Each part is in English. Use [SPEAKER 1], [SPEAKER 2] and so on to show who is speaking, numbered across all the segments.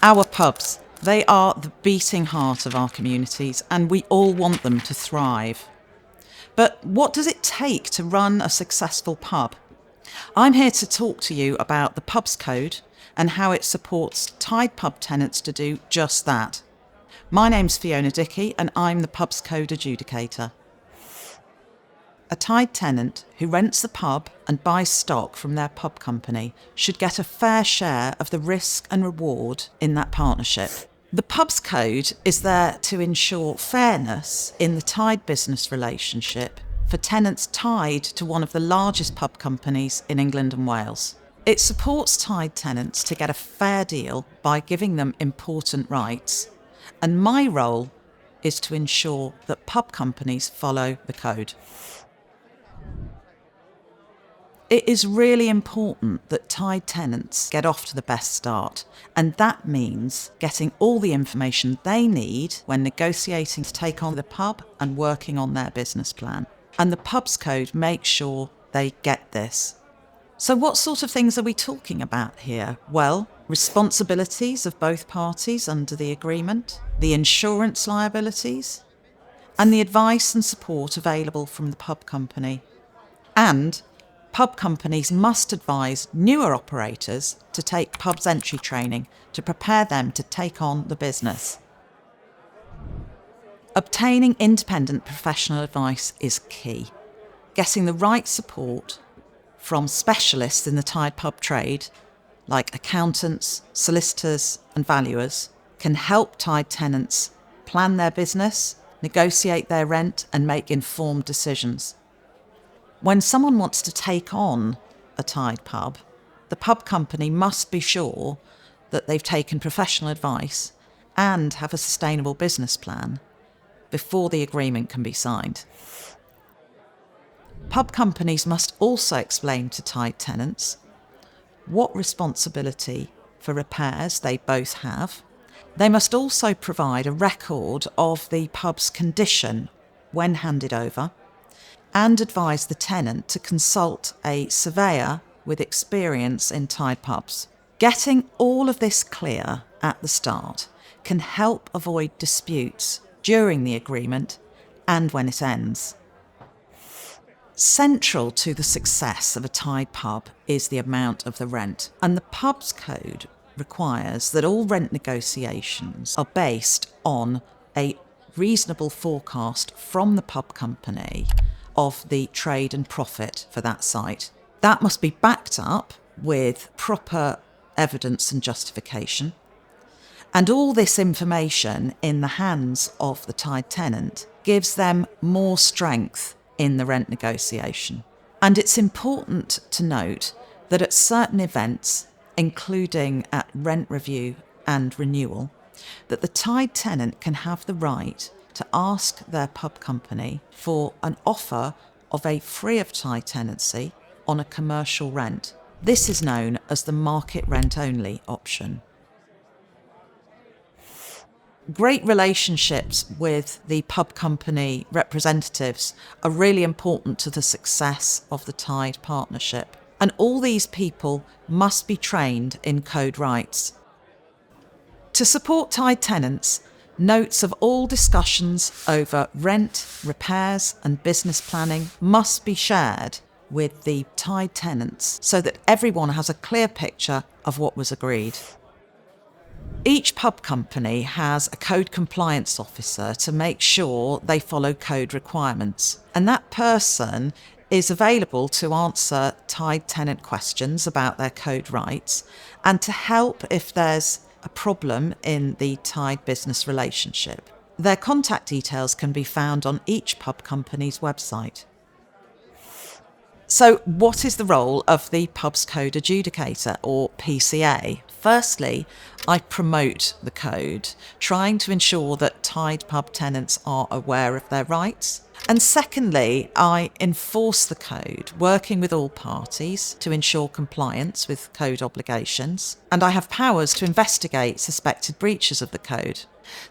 [SPEAKER 1] Our pubs, they are the beating heart of our communities, and we all want them to thrive. But what does it take to run a successful pub? I'm here to talk to you about the Pubs Code and how it supports tied pub tenants to do just that. My name's Fiona Dickie and I'm the Pubs Code Adjudicator. A tied tenant who rents the pub and buys stock from their pub company should get a fair share of the risk and reward in that partnership. The Pubs Code is there to ensure fairness in the tied business relationship for tenants tied to one of the largest pub companies in England and Wales. It supports tied tenants to get a fair deal by giving them important rights, and my role is to ensure that pub companies follow the code. It is really important that tied tenants get off to the best start, and that means getting all the information they need when negotiating to take on the pub and working on their business plan. And the Pubs Code makes sure they get this. So what sort of things are we talking about here? Well, responsibilities of both parties under the agreement, the insurance liabilities, and the advice and support available from the pub company. And pub companies must advise newer operators to take pubs entry training to prepare them to take on the business. Obtaining independent professional advice is key. Getting the right support from specialists in the tied pub trade, like accountants, solicitors and valuers, can help tied tenants plan their business, negotiate their rent and make informed decisions. When someone wants to take on a tied pub, the pub company must be sure that they've taken professional advice and have a sustainable business plan before the agreement can be signed. Pub companies must also explain to tied tenants what responsibility for repairs they both have. They must also provide a record of the pub's condition when handed over, and advise the tenant to consult a surveyor with experience in tied pubs. Getting all of this clear at the start can help avoid disputes during the agreement and when it ends. Central to the success of a tied pub is the amount of the rent, and the Pubs Code requires that all rent negotiations are based on a reasonable forecast from the pub company of the trade and profit for that site. That must be backed up with proper evidence and justification. And all this information in the hands of the tied tenant gives them more strength in the rent negotiation. And it's important to note that at certain events, including at rent review and renewal, that the tied tenant can have the right to ask their pub company for an offer of a free of tie tenancy on a commercial rent. This is known as the market rent only option. Great relationships with the pub company representatives are really important to the success of the tied partnership. And all these people must be trained in code rights. To support tied tenants, notes of all discussions over rent, repairs and business planning must be shared with the tied tenants so that everyone has a clear picture of what was agreed. Each pub company has a code compliance officer to make sure they follow code requirements, and that person is available to answer tied tenant questions about their code rights and to help if there's a problem in the tied business relationship. Their contact details can be found on each pub company's website. So what is the role of the Pubs Code Adjudicator, or PCA? Firstly, I promote the code, trying to ensure that tied pub tenants are aware of their rights. And secondly, I enforce the code, working with all parties to ensure compliance with code obligations. And I have powers to investigate suspected breaches of the code.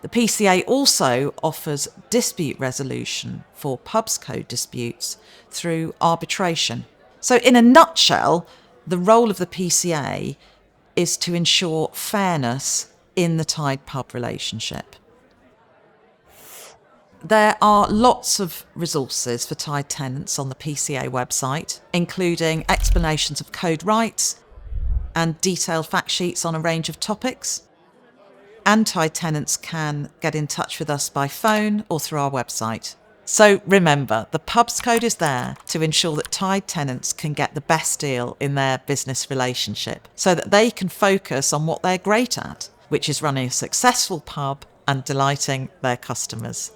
[SPEAKER 1] The PCA also offers dispute resolution for Pubs Code disputes through arbitration. So in a nutshell, the role of the PCA is to ensure fairness in the Tide pub relationship. There are lots of resources for Tide tenants on the PCA website, including explanations of code rights and detailed fact sheets on a range of topics. And Tide tenants can get in touch with us by phone or through our website. So remember, the Pubs Code is there to ensure that Tide tenants can get the best deal in their business relationship so that they can focus on what they're great at, which is running a successful pub and delighting their customers.